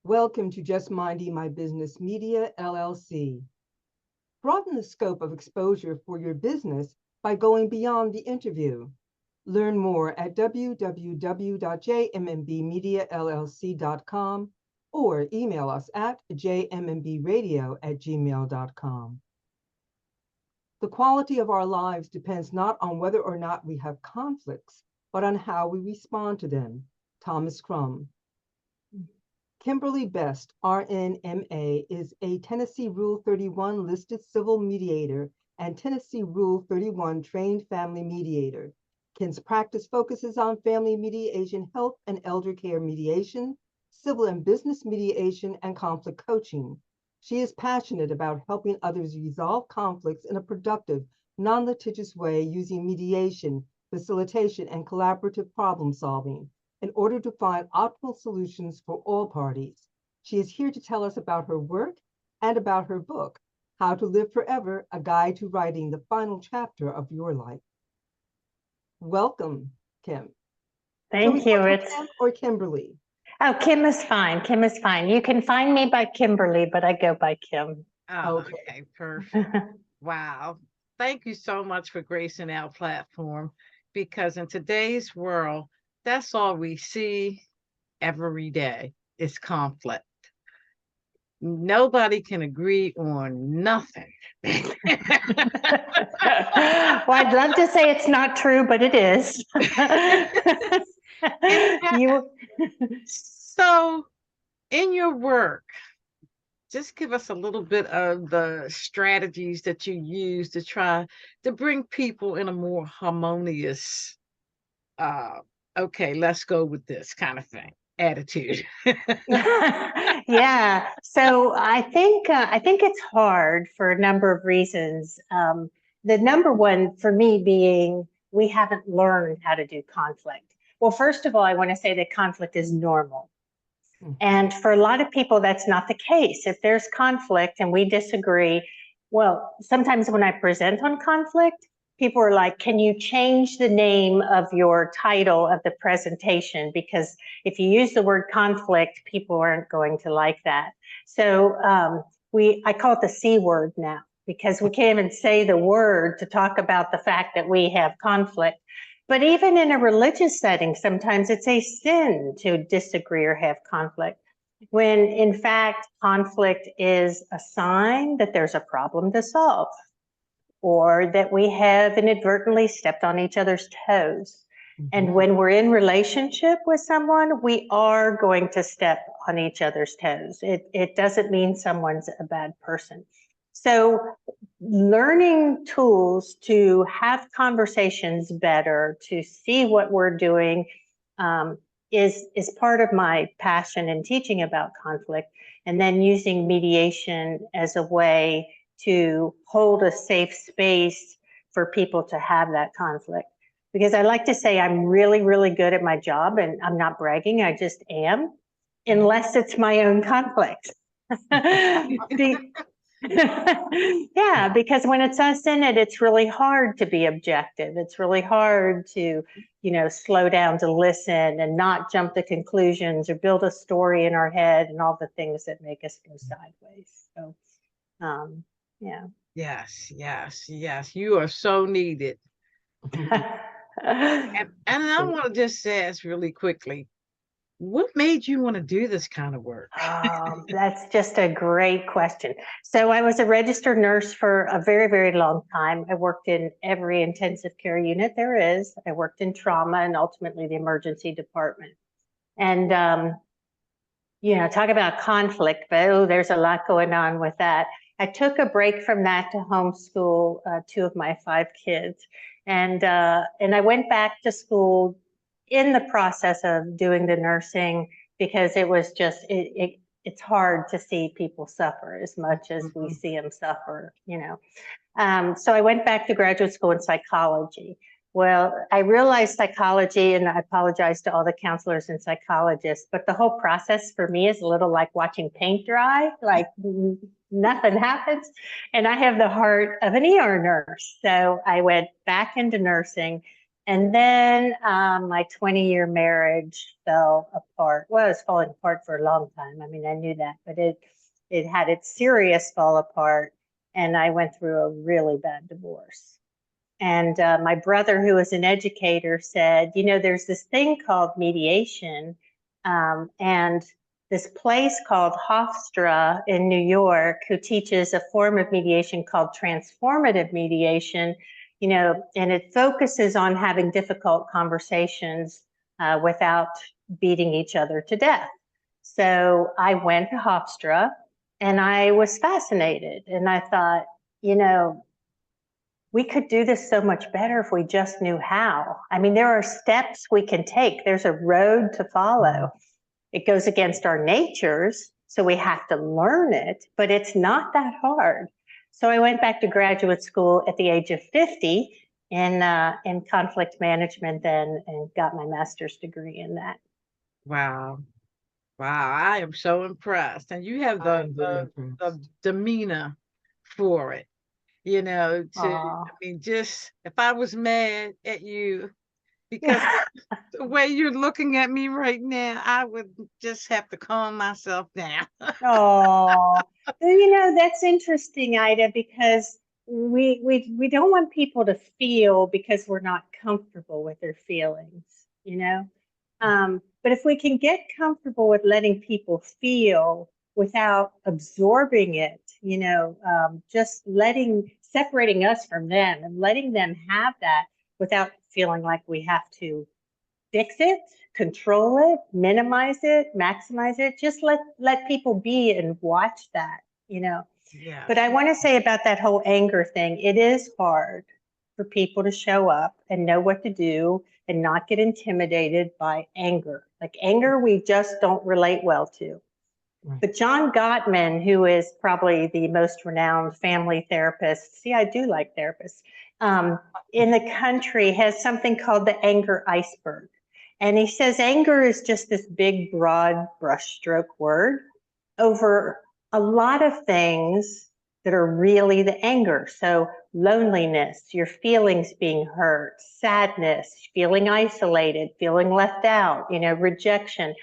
Welcome to Just Minding My Business Media, LLC. Broaden the scope of exposure for your business by going beyond the interview. Learn more at www.jmmbmediallc.com or email us at jmmbradio@gmail.com. The quality of our lives depends not on whether or not we have conflicts, but on how we respond to them. Thomas Crum. Kimberly Best, RNMA, is a Tennessee Rule 31 listed civil mediator and Tennessee Rule 31 trained family mediator. Kim's practice focuses on family mediation, health and elder care mediation, civil and business mediation, and conflict coaching. She is passionate about helping others resolve conflicts in a productive, non-litigious way using mediation, facilitation, and collaborative problem solving in order to find optimal solutions for all parties. She is here to tell us about her work and about her book, How to Live Forever, A Guide to Writing the Final Chapter of Your Life. Welcome, Kim. Thank you. It's Kim or Kimberly? Oh, Kim is fine. Kim is fine. You can find me by Kimberly, but I go by Kim. Oh, okay, perfect. Wow. Thank you so much for gracing our platform, because in today's world, that's all we see every day is conflict. Nobody can agree on nothing. Well, I'd love to say it's not true, but it is. So, in your work, just give us a little bit of the strategies that you use to try to bring people in a more harmonious, okay, let's go with this kind of thing attitude. Yeah. So I think it's hard for a number of reasons. The number one for me being we haven't learned how to do conflict. Well, first of all, I want to say that conflict is normal. And for a lot of people, that's not the case. If there's conflict and we disagree, well, sometimes when I present on conflict, people are like, can you change the name of your title of the presentation? Because if you use the word conflict, people aren't going to like that. So I call it the C word now, because we can't even say the word to talk about the fact that we have conflict. But even in a religious setting, sometimes it's a sin to disagree or have conflict, when in fact, conflict is a sign that there's a problem to solve, or that we have inadvertently stepped on each other's toes. And when we're in relationship with someone, we are going to step on each other's toes. It doesn't mean someone's a bad person. So learning tools to have conversations better, to see what we're doing, is part of my passion in teaching about conflict, and then using mediation as a way to hold a safe space for people to have that conflict. Because I like to say I'm really, really good at my job, and I'm not bragging, I just am, unless it's my own conflict. Yeah, because when it's us in it, it's really hard to be objective. It's really hard to, slow down to listen and not jump to conclusions or build a story in our head and all the things that make us go sideways. So, yeah. Yes. You are so needed. And I want to just ask really quickly, what made you want to do this kind of work? Oh, that's just a great question. So I was a registered nurse for a very, very long time. I worked in every intensive care unit there is. I worked in trauma and ultimately the emergency department. And, talk about conflict, but there's a lot going on with that. I took a break from that to homeschool 2 of my 5 kids. And I went back to school in the process of doing the nursing, because it was just, it's hard to see people suffer as much as we see them suffer, So I went back to graduate school in psychology. Well, I realized psychology, and I apologize to all the counselors and psychologists, but the whole process for me is a little like watching paint dry, like nothing happens. And I have the heart of an ER nurse. So I went back into nursing, And then my 20-year marriage fell apart. Well, it was falling apart for a long time. I mean, I knew that, but it had its serious fall apart, and I went through a really bad divorce. And my brother, who was an educator, said, you know, there's this thing called mediation, and this place called Hofstra in New York, who teaches a form of mediation called transformative mediation, you know, and it focuses on having difficult conversations without beating each other to death. So I went to Hofstra and I was fascinated, and I thought, you know, we could do this so much better if we just knew how. I mean, there are steps we can take. There's a road to follow. It goes against our natures, so we have to learn it, but it's not that hard. So I went back to graduate school at the age of 50 in conflict management then, and got my master's degree in that. Wow. Wow, I am so impressed. And you have I'm very the impressed. demeanor for it. You know, I mean, just if I was mad at you because the way you're looking at me right now, I would just have to calm myself down. Oh, you know, that's interesting, Ida, because we don't want people to feel because we're not comfortable with their feelings, you know? But if we can get comfortable with letting people feel without absorbing it, you know, just separating us from them and letting them have that without feeling like we have to fix it, control it, minimize it, maximize it. Just let people be and watch that, you know. Yeah. But I want to say about that whole anger thing, it is hard for people to show up and know what to do and not get intimidated by anger. Like anger, we just don't relate well to. Right. But John Gottman, who is probably the most renowned family therapist, see, I do like therapists, in the country, has something called the anger iceberg. And he says anger is just this big, broad brushstroke word over a lot of things that are really the anger. So loneliness, your feelings being hurt, sadness, feeling isolated, feeling left out, you know, rejection.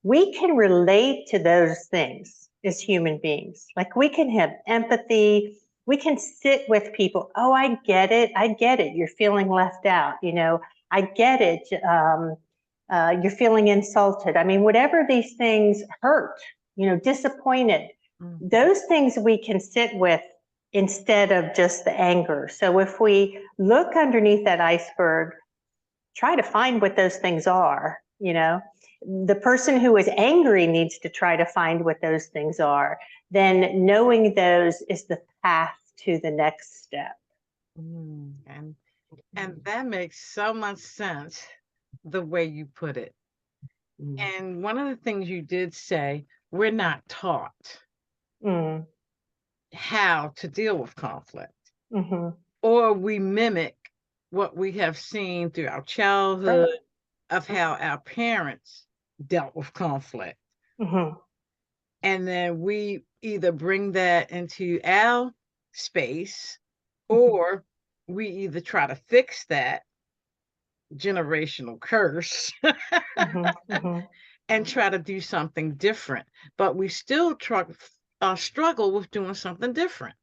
We can relate to those things as human beings. Like we can have empathy. We can sit with people. Oh, I get it. I get it. You're feeling left out. You know, I get it. You're feeling insulted. I mean, whatever these things hurt, you know, disappointed, those things we can sit with instead of just the anger. So if we look underneath that iceberg, try to find what those things are, you know, the person who is angry needs to try to find what those things are. Then knowing those is the path to the next step. And that makes so much sense the way you put it. And one of the things you did say, we're not taught how to deal with conflict, or we mimic what we have seen through our childhood of how our parents dealt with conflict. And then we either bring that into our space, or we either try to fix that generational curse and try to do something different. But we still struggle with doing something different.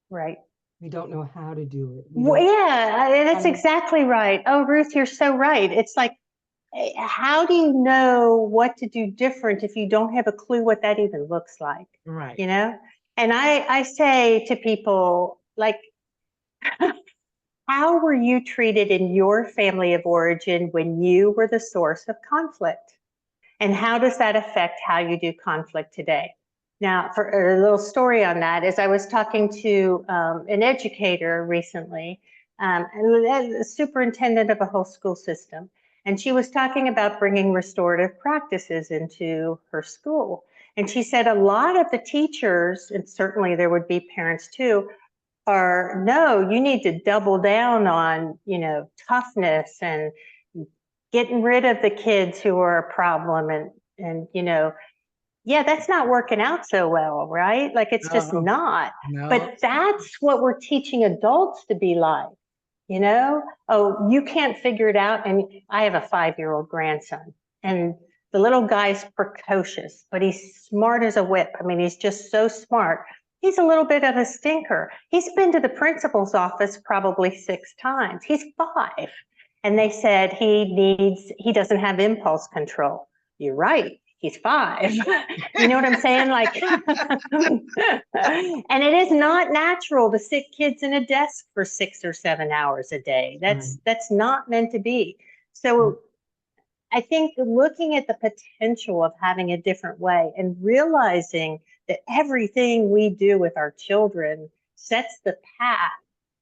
Right. We don't know how to do it. Well, yeah, that's exactly right. Oh, Ruth, you're so right. It's like, how do you know what to do different if you don't have a clue what that even looks like? Right. You know? And I say to people, like, how were you treated in your family of origin when you were the source of conflict? And how does that affect how you do conflict today? Now, for a little story on that, is I was talking to an educator recently, a superintendent of a whole school system, and she was talking about bringing restorative practices into her school. And she said a lot of the teachers, and certainly there would be parents too, are, no, you need to double down on, you know, toughness and getting rid of the kids who are a problem, and you know, yeah, that's not working out so well, right? Like it's just not. No. But that's what we're teaching adults to be like. You know, oh, you can't figure it out. And I have a 5-year-old grandson, and the little guy's precocious, but he's smart as a whip. I mean, he's just so smart. He's a little bit of a stinker. He's been to the principal's office probably 6 times. He's 5. And they said he doesn't have impulse control. You're right. He's 5. You know what I'm saying? Like, and it is not natural to sit kids in a desk for 6 or 7 hours a day. That's not meant to be. So I think looking at the potential of having a different way and realizing that everything we do with our children sets the path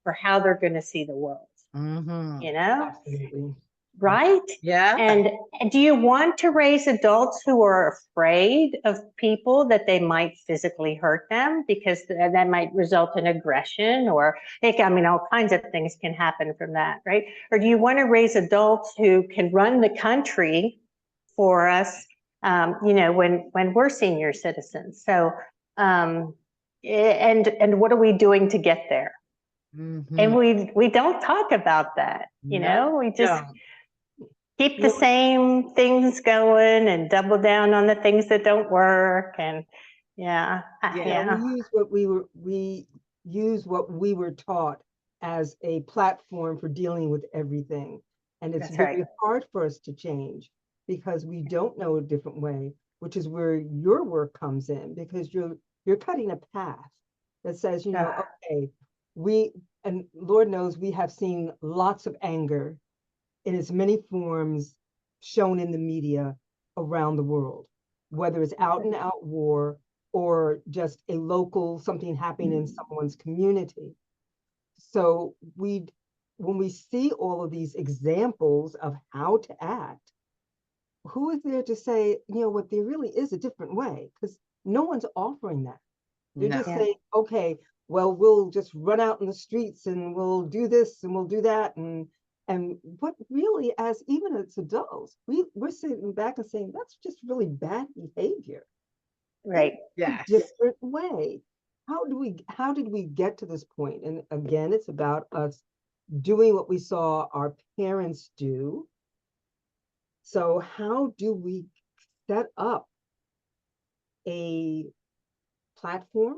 for how they're going to see the world. You know? Absolutely. Right? Yeah. And do you want to raise adults who are afraid of people that they might physically hurt them, because that might result in aggression, or I mean, all kinds of things can happen from that, right? Or do you want to raise adults who can run the country for us, you know, when we're senior citizens? So, and what are we doing to get there? And we don't talk about that, you know, we just keep the same things going and double down on the things that don't work. And we use what we were taught as a platform for dealing with everything. And it's very hard for us to change because we don't know a different way, which is where your work comes in, because you're cutting a path that says, you know, okay, and Lord knows we have seen lots of anger in its many forms shown in the media around the world, whether it's out and out war or just a local something happening in someone's community. So when we see all of these examples of how to act, who is there to say, you know what, there really is a different way? Because no one's offering that. They're just saying, okay, well, we'll just run out in the streets and we'll do this and we'll do that. And what really, as even as adults, we're sitting back and saying, that's just really bad behavior. Right. Yeah. Different way. How did we get to this point? And again, it's about us doing what we saw our parents do. So how do we set up a platform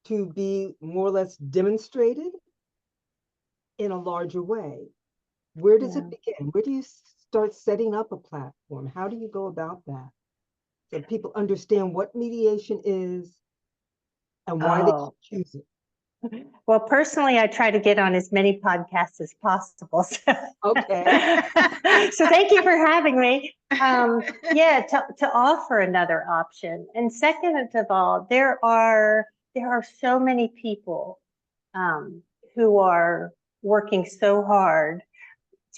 to be more or less demonstrated in a larger way? Where does it begin? Where do you start setting up a platform? How do you go about that? So people understand what mediation is and why they choose it. Well, personally, I try to get on as many podcasts as possible. So. Okay. So thank you for having me. To offer another option. And second of all, there are so many people who are working so hard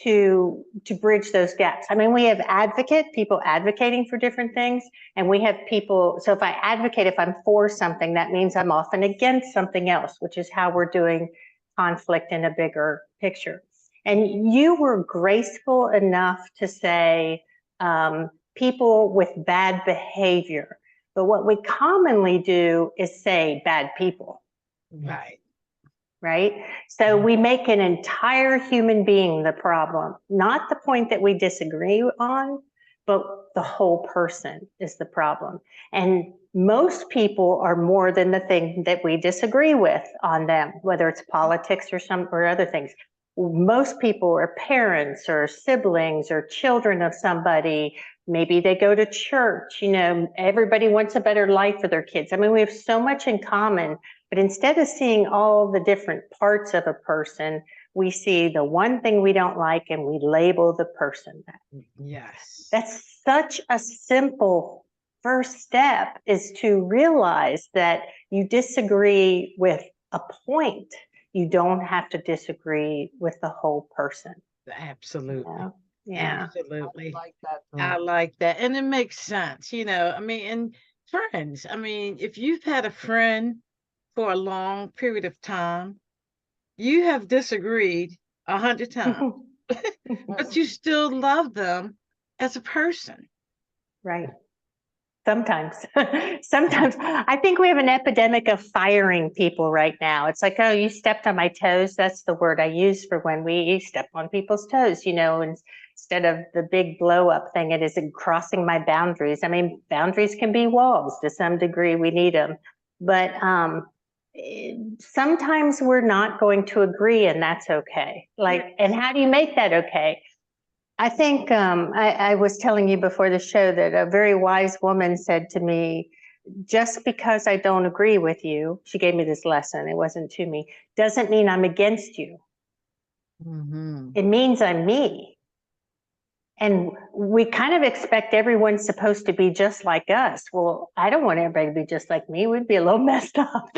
to bridge those gaps. I mean, we have people advocating for different things, and we have people, so if I advocate, if I'm for something, that means I'm often against something else, which is how we're doing conflict in a bigger picture. And you were graceful enough to say people with bad behavior, but what we commonly do is say bad people. Right? So we make an entire human being the problem, not the point that we disagree on, but the whole person is the problem. And most people are more than the thing that we disagree with on them, whether it's politics or other things. Most people are parents or siblings or children of somebody. Maybe they go to church, you know, everybody wants a better life for their kids. I mean, we have so much in common, but instead of seeing all the different parts of a person, we see the one thing we don't like and we label the person that. Yes. That's such a simple first step, is to realize that you disagree with a point. You don't have to disagree with the whole person. Absolutely. You know? Yeah. Absolutely. I like that. I like that. And it makes sense, you know, I mean, and friends, I mean, if you've had a friend for a long period of time, you have disagreed 100 times, but you still love them as a person. Right. Sometimes, sometimes I think we have an epidemic of firing people right now. It's like, oh, you stepped on my toes. That's the word I use for when we step on people's toes, you know, and instead of the big blow up thing, it isn't crossing my boundaries. I mean, boundaries can be walls to some degree. We need them, but sometimes we're not going to agree, and that's okay. Like, and how do you make that okay? I think I was telling you before the show that a very wise woman said to me, just because I don't agree with you, she gave me this lesson, it wasn't to me, doesn't mean I'm against you. It means I'm me. And we kind of expect everyone's supposed to be just like us. Well, I don't want everybody to be just like me. We'd be a little messed up.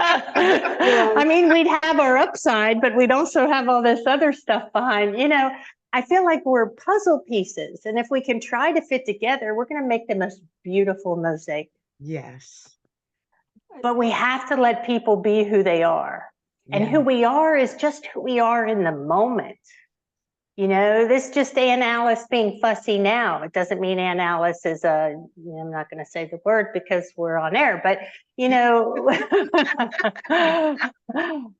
I mean, we'd have our upside, but we'd also have all this other stuff behind. You know, I feel like we're puzzle pieces. And if we can try to fit together, we're going to make the most beautiful mosaic. Yes. But we have to let people be who they are. And who we are is just who we are in the moment. You know, this is just Ann Alice being fussy now. It doesn't mean Ann Alice is a, you know, I'm not going to say the word because we're on air, but, you know,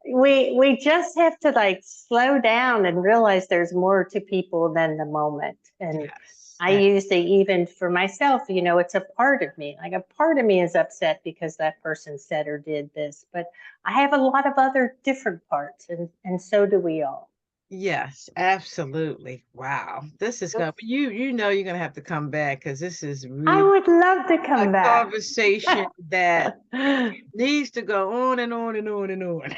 we just have to like slow down and realize there's more to people than the moment. And Yes. I use the even for myself, you know, it's a part of me. Like a part of me is upset because that person said or did this, but I have a lot of other different parts, and so do we all. Yes, absolutely. Wow. This is gonna you know you're gonna have to come back because this is I really would love to a come back. conversation that needs to go on and on and on and on.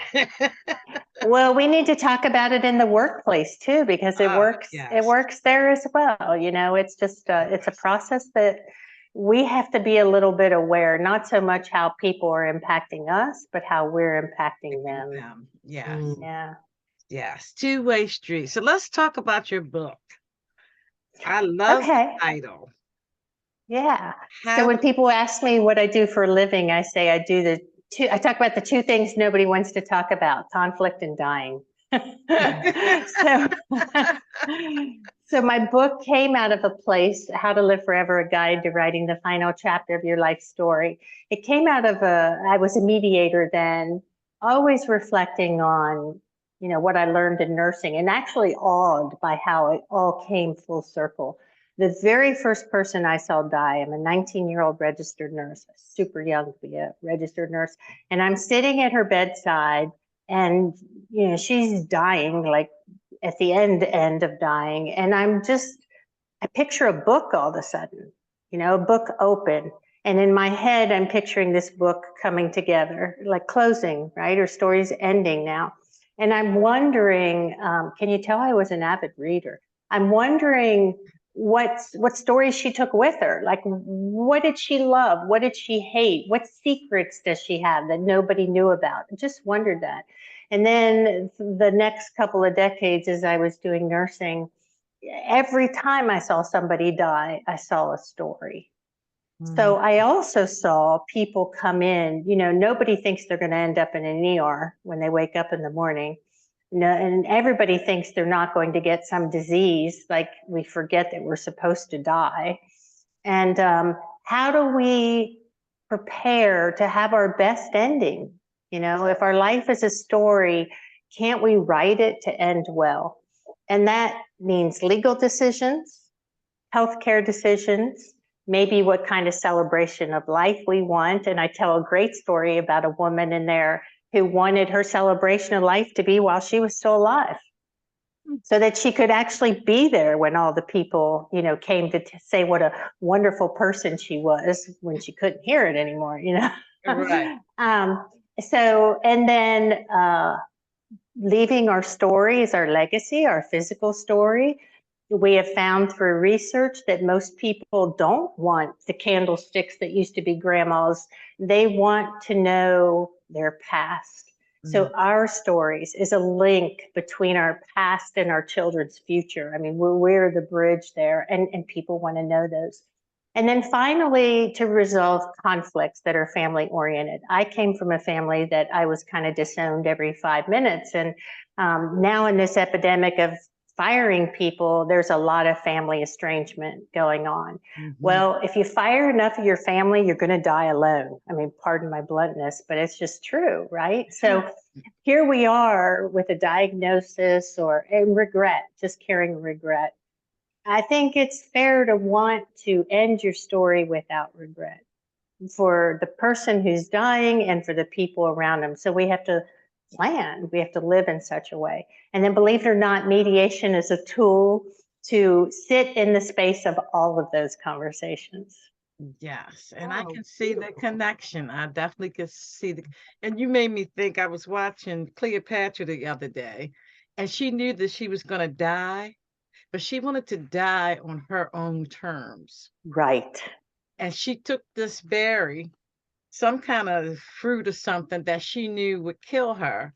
Well, we need to talk about it in the workplace too, because it works. It Yes. works there as well. You know, it's just it's a process that we have to be a little bit aware, not so much how people are impacting us, but how we're impacting them. Yes. Yeah. Yes. Two-way street. So let's talk about your book. I love the Okay. title. Yeah. So How when people ask me what I do for a living, I say I do I talk about the two things nobody wants to talk about, conflict and dying. so, so my book came out of a place, How to Live Forever, a guide to writing the final chapter of your life story. It came out of I was a mediator then, always reflecting on, you know, what I learned in nursing, and actually awed by how it all came full circle. The very first person I saw die, I'm a 19-year-old registered nurse, super young to be a registered nurse, and I'm sitting at her bedside, and you know she's dying, like at the end of dying, and I picture a book all of a sudden, you know, a book open, and in my head I'm picturing this book coming together, like closing, right, or stories ending now, and I'm wondering, can you tell I was an avid reader? I'm wondering what stories she took with her. Like, what did she love? What did she hate? What secrets does she have that nobody knew about? I just wondered that. And then the next couple of decades, as I was doing nursing, every time I saw somebody die, I saw a story. So I also saw people come in, you know, nobody thinks they're going to end up in an ER when they wake up in the morning. No, and everybody thinks they're not going to get some disease, like we forget that we're supposed to die. And how do we prepare to have our best ending? You know, if our life is a story, can't we write it to end well? And that means legal decisions, healthcare decisions, maybe what kind of celebration of life we want. And I tell a great story about a woman in there who wanted her celebration of life to be while she was still alive, so that she could actually be there when all the people, you know, came to say what a wonderful person she was when she couldn't hear it anymore, you know. Right. So, and then leaving our stories, our legacy, our physical story. We have found through research that most people don't want the candlesticks that used to be grandma's. They want to know their past. So our stories is a link between our past and our children's future. I mean, we're the bridge there, and people want to know those. And then finally, to resolve conflicts that are family oriented. I came from a family that I was kind of disowned every 5 minutes. And now in this epidemic of firing people, there's a lot of family estrangement going on. Mhm. Well, if you fire enough of your family, you're going to die alone. I mean, pardon my bluntness, but it's just true, right? So here we are with a diagnosis or a regret, just carrying regret. I think it's fair to want to end your story without regret for the person who's dying and for the people around them. So we have to plan, we have to live in such a way. And then, believe it or not, mediation is a tool to sit in the space of all of those conversations. Yes, and I Oh, can see the beautiful. connection. I definitely could see the, and you made me think. I was watching Cleopatra the other day, and she knew that she was going to die, but she wanted to die on her own terms. Right. And she took this berry, some kind of fruit or something that she knew would kill her,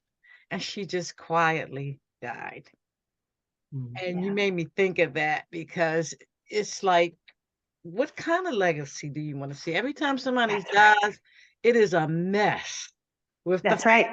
and she just quietly died. And you Yeah. made me think of that because it's like, what kind of legacy do you want to see? Every time somebody That's right. dies, it is a mess with the That's right.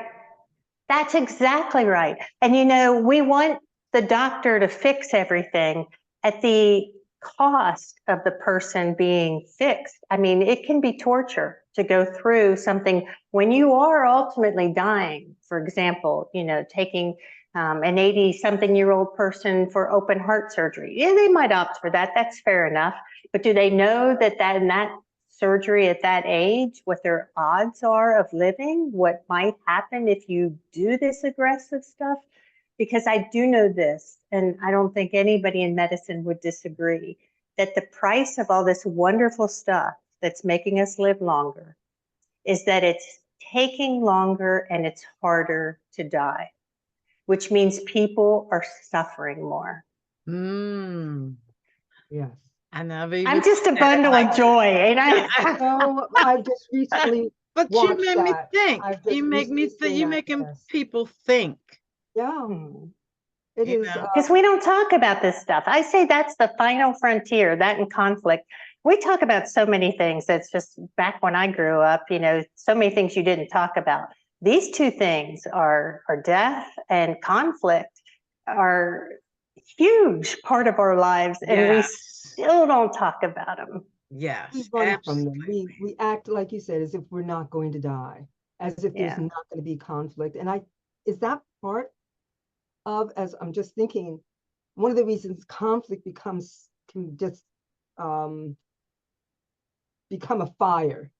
That's exactly right. And you know, we want the doctor to fix everything at the cost of the person being fixed. I mean, it can be torture to go through something when you are ultimately dying. For example, you know, taking an 80-something-year-old person for open heart surgery. Yeah, they might opt for that. That's fair enough. But do they know that in that surgery at that age, what their odds are of living, what might happen if you do this aggressive stuff? Because I do know this, and I don't think anybody in medicine would disagree, that the price of all this wonderful stuff that's making us live longer is that it's taking longer and it's harder to die, which means people are suffering more. Yes. I never even I'm just a looked at it bundle like of joy, ain't that. I? So I've just recently But you watched made me that. think. I've You just make me recently think. seen You that. making Yes. people think. Yeah. Hmm. It You is. know. Because we don't talk about this stuff. I say that's the final frontier, that and conflict. We talk about so many things. That's just back when I grew up, you know, so many things you didn't talk about. These two things are death and conflict are huge part of our lives, and we Yes. still don't talk about them. We Yes. run from them. Absolutely. We act like you said, as if we're not going to die, as if there's Yeah. not going to be conflict. And is that part of, as I'm just thinking, one of the reasons conflict can just um, become a fire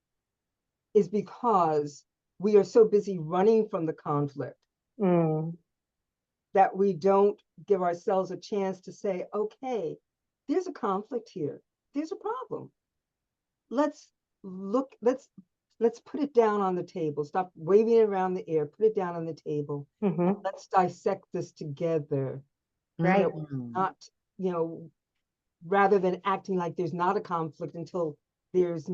is because we are so busy running from the conflict Mm. that we don't give ourselves a chance to say, okay, there's a conflict here. There's a problem. Let's look, let's put it down on the table. Stop waving it around the air. Put it down on the table. Hmm. Let's dissect this together. So Right. that we're not, you know, rather than acting like there's not a conflict until there's,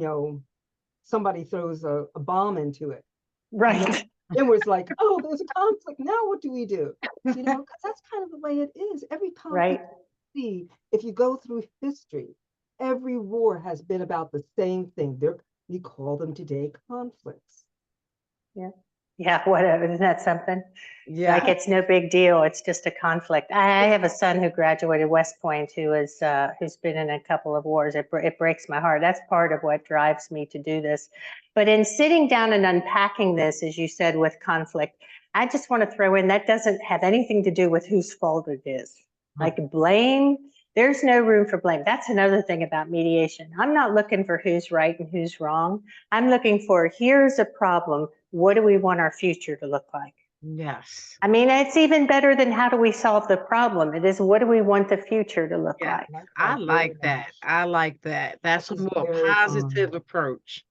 somebody throws a bomb into it. And Right. then we're like, oh, there's a conflict. Now what do we do? Because that's kind of the way it is. Every conflict Right. you see, if you go through history, every war has been about the same thing. We call them today conflicts. Yeah. Yeah. Whatever. Isn't that something? Like, Yeah. it's no big deal. It's just a conflict. I have a son who graduated West Point who's been in a couple of wars. It breaks my heart. That's part of what drives me to do this. But in sitting down and unpacking this, as you said, with conflict, I just want to throw in that doesn't have anything to do with whose fault it is. Like, blame, there's no room for blame. That's another thing about mediation. I'm not looking for who's right and who's wrong. I'm looking for, here's a problem. What do we want our future to look like? Yes. I mean, it's even better than how do we solve the problem. It is, what do we want the future to look Yeah. like? I Very like that. much. I like that. That's a It's more very positive approach.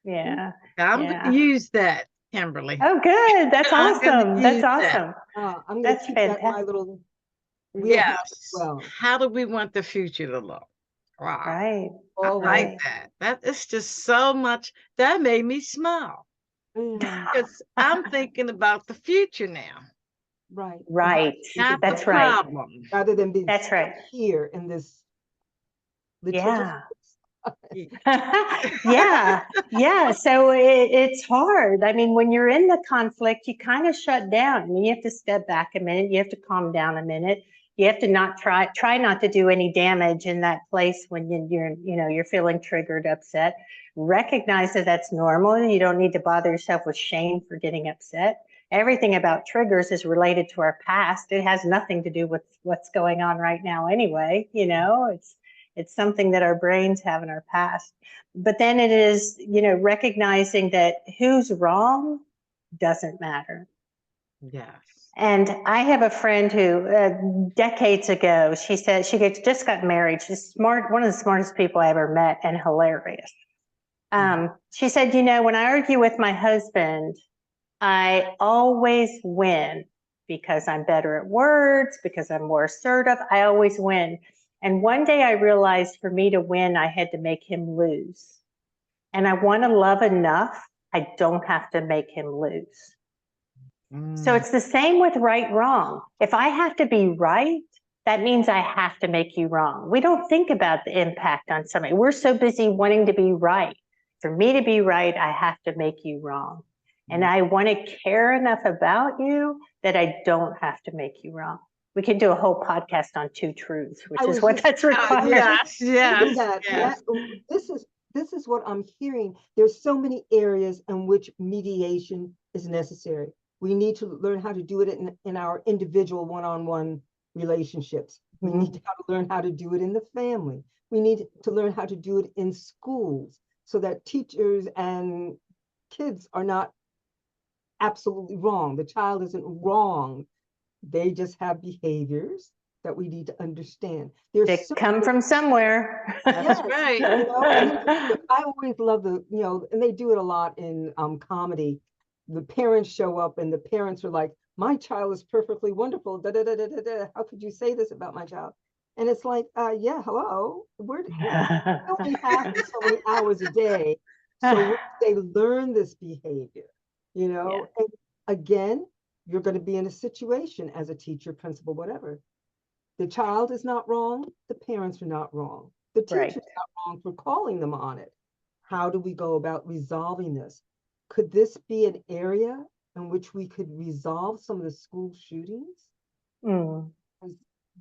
Yeah, I'm going to yeah. use that, Kimberly. Oh, good. That's I'm going to awesome. That's use that. awesome. I'm going to That's keep that in my fantastic. little wheelhouse as Yes. well. How do we want the future to look? Wow. Right, I like Always. right. that. That is just so much. That made me smile Yeah, because I'm thinking about the future now, right. And how Right. to make not it the That's better right. problem. rather than being That's stuck right. here in this litigious. Yeah. Yeah, yeah. So it's hard. I mean, when you're in the conflict, you kind of shut down. I mean, you have to step back a minute. You have to calm down a minute. You have to not try not to do any damage in that place when you're feeling triggered, upset. Recognize that that's normal. You don't need to bother yourself with shame for getting upset. Everything about triggers is related to our past. It has nothing to do with what's going on right now anyway. It's something that our brains have in our past. But then it is, recognizing that who's wrong doesn't matter. Yes. And I have a friend who, decades ago, she said she just got married. She's smart, one of the smartest people I ever met, and hilarious. She said, when I argue with my husband, I always win because I'm better at words, because I'm more assertive. I always win. And one day I realized for me to win, I had to make him lose. And I want to love enough, I don't have to make him lose. So it's the same with right, wrong. If I have to be right, that means I have to make you wrong. We don't think about the impact on somebody. We're so busy wanting to be right. For me to be right, I have to make you wrong. And I want to care enough about you that I don't have to make you wrong. We can do a whole podcast on two truths, which is what that's required. Yes. This is what I'm hearing. There's so many areas in which mediation is necessary. We need to learn how to do it in our individual one-on-one relationships. We need to learn how to do it in the family. We need to learn how to do it in schools so that teachers and kids are not absolutely wrong. The child isn't wrong. They just have behaviors that we need to understand. They come from somewhere. That's right. I always love and they do it a lot in comedy. The parents show up and the parents are like, my child is perfectly wonderful. Da, da, da, da, da, da. How could you say this about my child? And it's like, yeah, hello. We only have so many hours a day. So they learn this behavior, And again, you're going to be in a situation as a teacher, principal, whatever. The child is not wrong. The parents are not wrong. The teacher's not wrong for calling them on it. How do we go about resolving this? Could this be an area in which we could resolve some of the school shootings?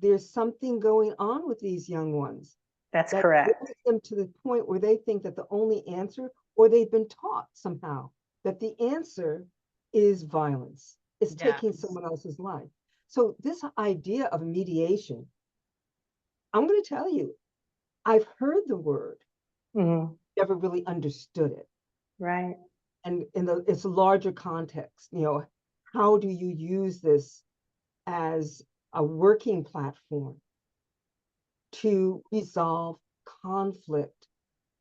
There's something going on with these young ones. That's correct. Brings them to the point where they think that the only answer, or they've been taught somehow, that the answer is violence. It's taking someone else's life. So this idea of mediation, I'm going to tell you, I've heard the word, never really understood it. Right. And it's a larger context, how do you use this as a working platform to resolve conflict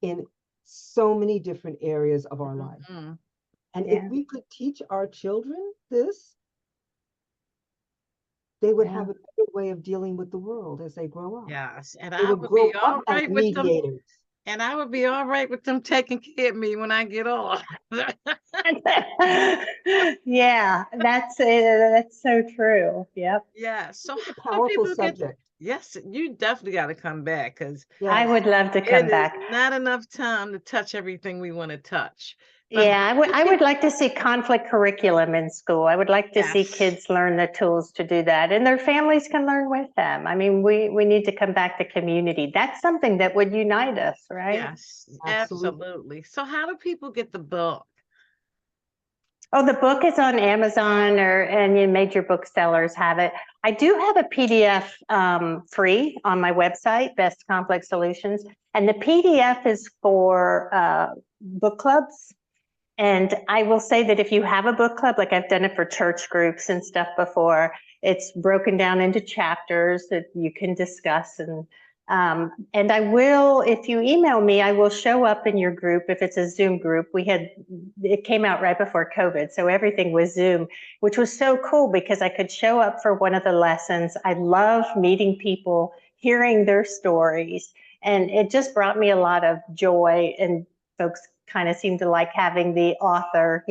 in so many different areas of our life? And if we could teach our children this, they would have a better way of dealing with the world as they grow up. Yes, and they would grow up as mediators. And I would be all right with them taking care of me when I get old. Yeah, that's so true. Yep. Yeah. So it's a powerful subject. Yes, you definitely got to come back because I would love to come back. Not enough time to touch everything we want to touch. Yeah, I would like to see conflict curriculum in school. I would like to see kids learn the tools to do that, and their families can learn with them. I mean, we need to come back to community. That's something that would unite us, right? Yes, absolutely. So how do people get the book? Oh, the book is on Amazon and your major booksellers have it. I do have a PDF free on my website, Best Conflict Solutions, and the PDF is for book clubs. And I will say that if you have a book club, like I've done it for church groups and stuff before, it's broken down into chapters that you can discuss. And I will, if you email me, I will show up in your group if it's a Zoom group. It came out right before COVID, so everything was Zoom, which was so cool because I could show up for one of the lessons. I love meeting people, hearing their stories, and it just brought me a lot of joy, and folks kind of seem to like having the author,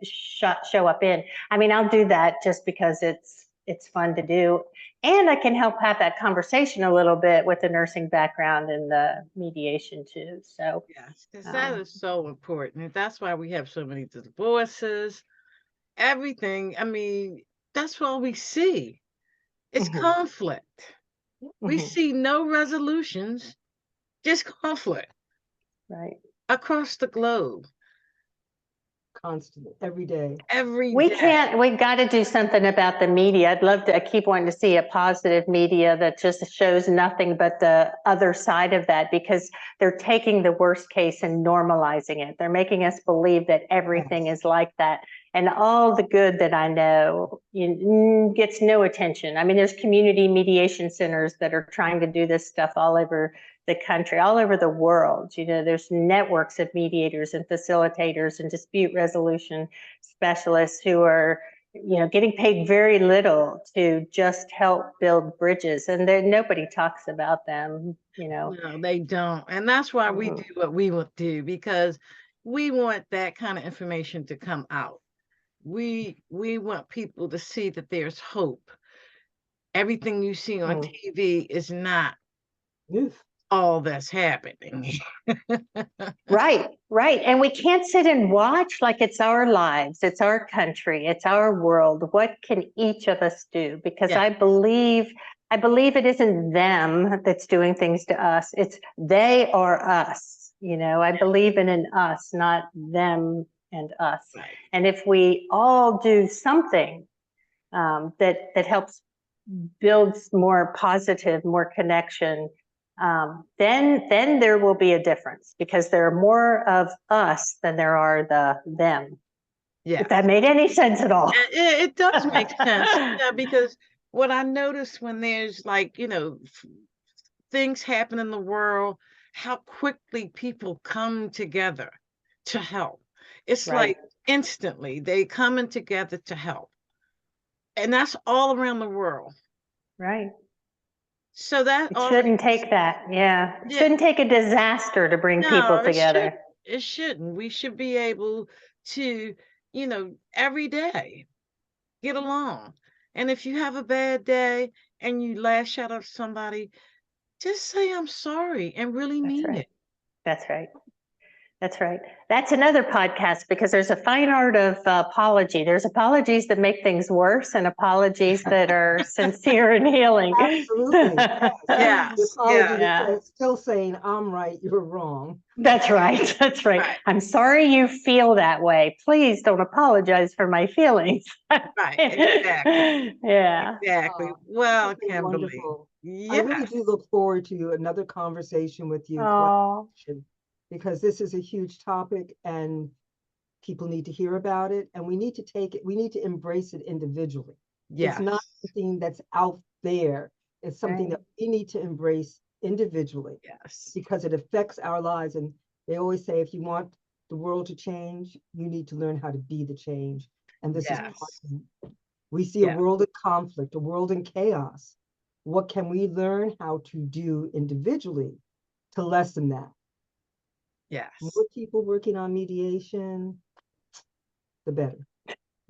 show up in. I mean, I'll do that just because it's fun to do. And I can help have that conversation a little bit with the nursing background and the mediation too. So yes, because that is so important. And that's why we have so many divorces, everything. I mean, that's all we see. It's conflict. We Mhm. see no resolutions, just conflict Right. across the globe Constantly, every day. every We day. can't, we've got to do something about the media. I'd love to, I keep wanting to see a positive media that just shows nothing but the other side of that, because they're taking the worst case and normalizing it. They're making us believe that everything Yes. is like that. And all the good that I know gets no attention. I mean, there's community mediation centers that are trying to do this stuff all over the country, all over the world. You know, there's networks of mediators and facilitators and dispute resolution specialists who are, you know, getting paid very little to just help build bridges, and then nobody talks about them, you know. No, they don't. And that's why we do what we would do, because we want that kind of information to come out. We want people to see that there's hope. Everything you see on TV is not Oof. all that's happening. Right, right. And we can't sit and watch like it's our lives, it's our country, it's our world. What can each of us do? Because Yeah. I believe it isn't them that's doing things to us. It's they are us. You know, I believe in an us, not them and us. Right. And if we all do something that helps build more positive, more connection, then there will be a difference, because there are more of us than there are the them. Yeah. If that made any sense at all. It does make sense. Yeah, because what I notice when there's, like, you know, things happen in the world, how quickly people come together to help. It's Right. like instantly they coming together to help. And that's all around the world. Right. So that It already, shouldn't take that. Yeah. It Yeah. shouldn't take a disaster to bring people no, together. it shouldn't. We should be able to, you know, every day get along. And if you have a bad day and you lash out at somebody, just say I'm sorry and really That's mean right. it. That's right. That's right. That's another podcast, because there's a fine art of apology. There's apologies that make things worse and apologies that are sincere and healing. Absolutely. Yes. The Yes, apology yeah, that says, still saying, I'm right, you're wrong. That's right. That's right. Right. I'm sorry you feel that way. Please don't apologize for my feelings. right, exactly, Yeah. exactly. Oh, Well, this has been Kimberly, wonderful. I really yes, do look forward to another conversation with you, Oh, collaboration, because this is a huge topic and people need to hear about it, and we need to take it, we need to embrace it individually. It's not yes, something that's out there. It's something right. that we need to embrace individually, yes, because it affects our lives. And they always say, if you want the world to change, you need to learn how to be the change. And this is part yes, of it. We see a yeah, world in conflict, a world in chaos. What can we learn how to do individually to lessen that? yes, More people working on mediation, the better.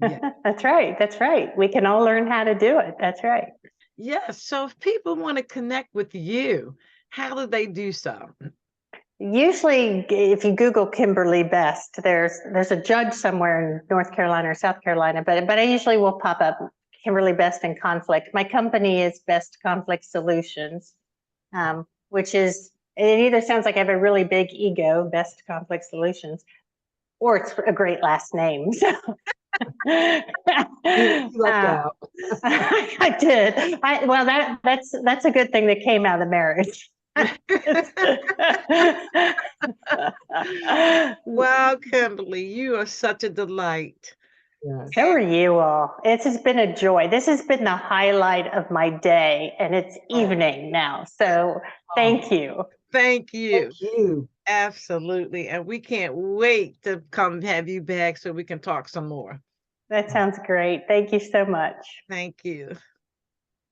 yeah, That's right. That's right. We can all learn how to do it. That's right. yes. So if people want to connect with you, how do they do so? Usually, if you Google Kimberly Best, there's a judge somewhere in North Carolina or South Carolina, but I usually will pop up Kimberly Best in Conflict. My company is Best Conflict Solutions, which is, it either sounds like I have a really big ego, Best Conflict Solutions, or it's a great last name. So. You lucked out. I did. Well, that's a good thing that came out of the marriage. Wow, Kimberly, you are such a delight. Yes. So are you all. It's just been a joy. This has been the highlight of my day, and it's evening now. So thank you. Thank you. Thank you. Absolutely. And we can't wait to come have you back so we can talk some more. That sounds great. Thank you so much. Thank you.